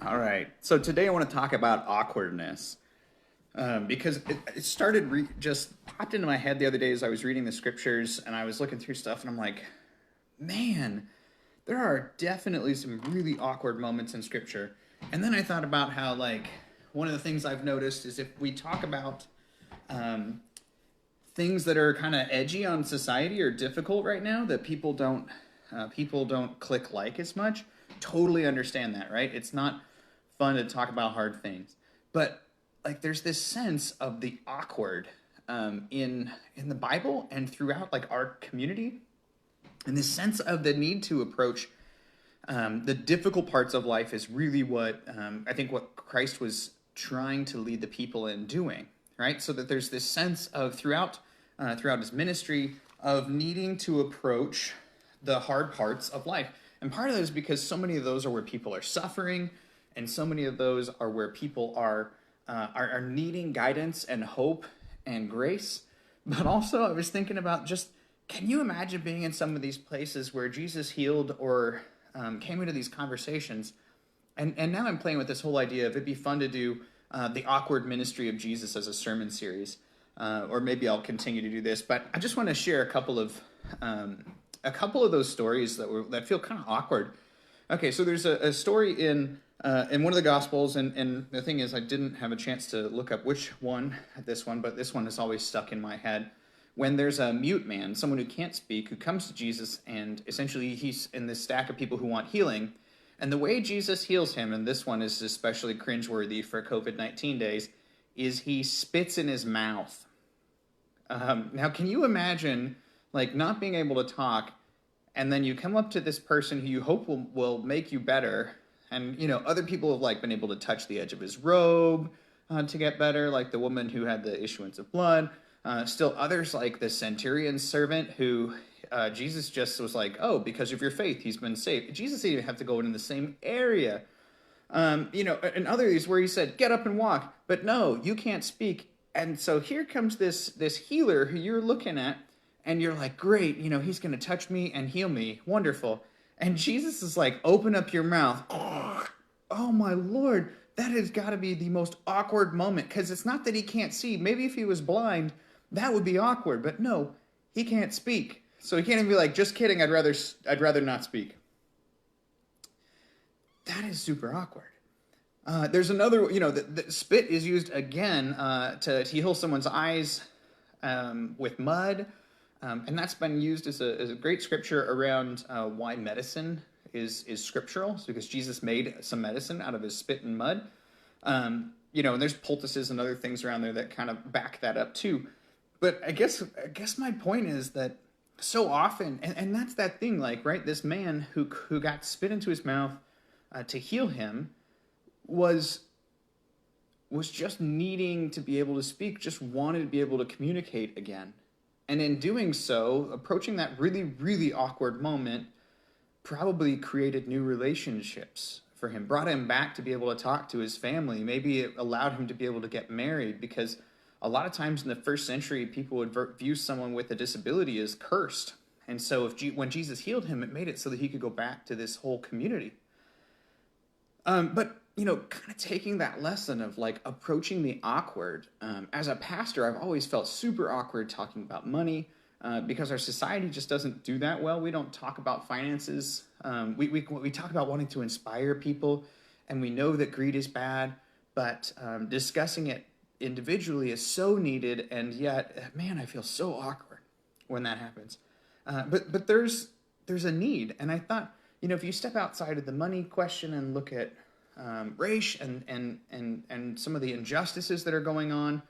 All right. So today I want to talk about awkwardness because it started just popped into my head the other day as I was reading the scriptures and I was looking through stuff and I'm like, man, there are definitely some really awkward moments in scripture. And then I thought about how one of the things I've noticed is if we talk about um, things that are kind of edgy on society or difficult right now that people don't click like as much. Totally understand that, right? It's not fun to talk about hard things, but there's this sense of the awkward in the Bible and throughout our community, and this sense of the need to approach the difficult parts of life is really what I think what Christ was trying to lead the people in doing, right? So that there's this sense of throughout his ministry of needing to approach the hard parts of life. And part of that is because so many of those are where people are suffering, and so many of those are where people are needing guidance and hope and grace. But also, I was thinking about just can you imagine being in some of these places where Jesus healed or came into these conversations? And now I'm playing with this whole idea of it'd be fun to do the awkward ministry of Jesus as a sermon series, or maybe I'll continue to do this. But I just want to share a couple of those stories that feel kind of awkward. Okay, so there's a story in one of the Gospels, and the thing is, I didn't have a chance to look up which one this one, but this one is always stuck in my head. When there's a mute man, someone who can't speak, who comes to Jesus, and essentially he's in this stack of people who want healing, and the way Jesus heals him, and this one is especially cringeworthy for COVID-19 days, is he spits in his mouth. Now, can you imagine not being able to talk, and then you come up to this person who you hope will make you better, and other people have been able to touch the edge of his robe to get better, like the woman who had the issuance of blood. Still others like the centurion's servant who Jesus just was like, oh, because of your faith, he's been saved. Jesus didn't even have to go in the same area. And others where he said, get up and walk, but no, you can't speak. And so here comes this healer who you're looking at, and you're like, great, he's going to touch me and heal me. Wonderful. And Jesus is like, open up your mouth. Oh my Lord, that has got to be the most awkward moment, because it's not that he can't see. Maybe if he was blind, that would be awkward. But no, he can't speak. So he can't even be like, just kidding, I'd rather not speak. That is super awkward. There's another, the spit is used again to heal someone's eyes with mud. And that's been used as a great scripture around why medicine is scriptural. So because Jesus made some medicine out of his spit and mud. And there's poultices and other things around there that kind of back that up too. But I guess my point is that so often, and that's that thing, right? This man who got spit into his mouth to heal him was just needing to be able to speak, just wanted to be able to communicate again. And in doing so, approaching that really, really awkward moment probably created new relationships for him, brought him back to be able to talk to his family. Maybe it allowed him to be able to get married, because a lot of times in the first century, people would view someone with a disability as cursed. And so when Jesus healed him, it made it so that he could go back to this whole community. But kind of taking that lesson of approaching the awkward. As a pastor, I've always felt super awkward talking about money because our society just doesn't do that well. We don't talk about finances. We talk about wanting to inspire people, and we know that greed is bad, but discussing it individually is so needed, and yet, man, I feel so awkward when that happens. But there's a need, and I thought, if you step outside of the money question and look at race and some of the injustices that are going on,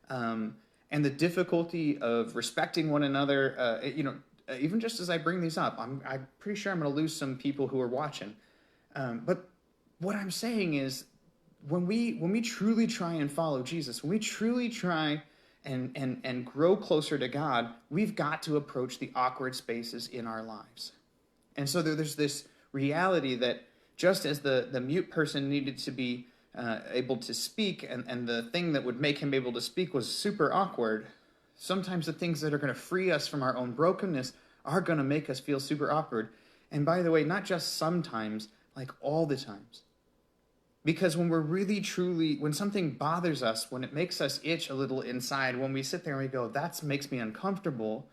and the difficulty of respecting one another, even just as I bring these up, I'm pretty sure I'm going to lose some people who are watching. But what I'm saying is, when we truly try and follow Jesus, when we truly try and grow closer to God, we've got to approach the awkward spaces in our lives. And so there's this reality that just as the mute person needed to be able to speak, and the thing that would make him able to speak was super awkward, sometimes the things that are going to free us from our own brokenness are going to make us feel super awkward. And by the way, not just sometimes, all the times. Because when we're really truly, when something bothers us, when it makes us itch a little inside, when we sit there and we go, that makes me uncomfortable,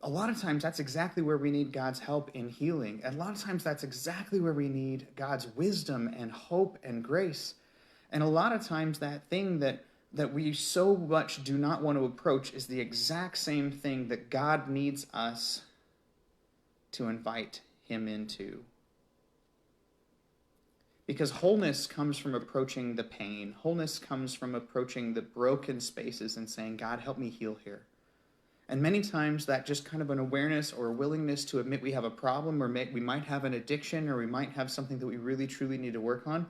a lot of times that's exactly where we need God's help in healing. And a lot of times that's exactly where we need God's wisdom and hope and grace. And a lot of times that thing that we so much do not want to approach is the exact same thing that God needs us to invite him into. Because wholeness comes from approaching the pain. Wholeness comes from approaching the broken spaces and saying, God, help me heal here. And many times that just kind of an awareness or a willingness to admit we have a problem, or we might have an addiction, or we might have something that we really truly need to work on,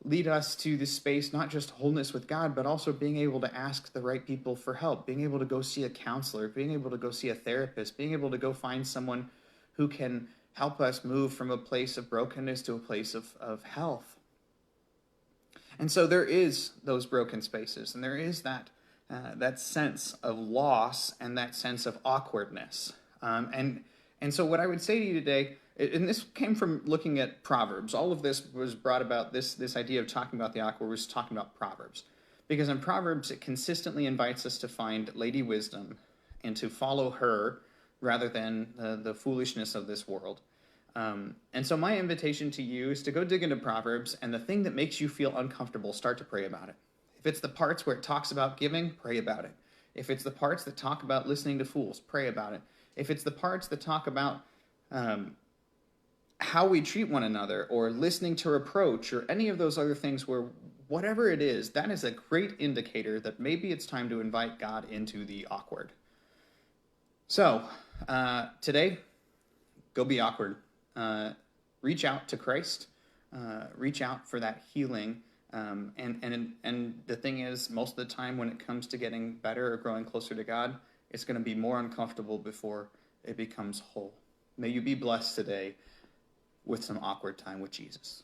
lead us to this space, not just wholeness with God, but also being able to ask the right people for help, being able to go see a counselor, being able to go see a therapist, being able to go find someone who can help us move from a place of brokenness to a place of health. And so there is those broken spaces, and there is that sense of loss and that sense of awkwardness. And so what I would say to you today, and this came from looking at Proverbs. All of this was brought about, this idea of talking about the awkward was talking about Proverbs. Because in Proverbs, it consistently invites us to find Lady Wisdom and to follow her rather than the foolishness of this world. And so my invitation to you is to go dig into Proverbs, and the thing that makes you feel uncomfortable, start to pray about it. If it's the parts where it talks about giving, pray about it. If it's the parts that talk about listening to fools, pray about it. If it's the parts that talk about how we treat one another, or listening to reproach, or any of those other things, where whatever it is, that is a great indicator that maybe it's time to invite God into the awkward. So today, go be awkward. Reach out to Christ. Reach out for that healing. And the thing is, most of the time when it comes to getting better or growing closer to God, it's going to be more uncomfortable before it becomes whole. May you be blessed today with some awkward time with Jesus.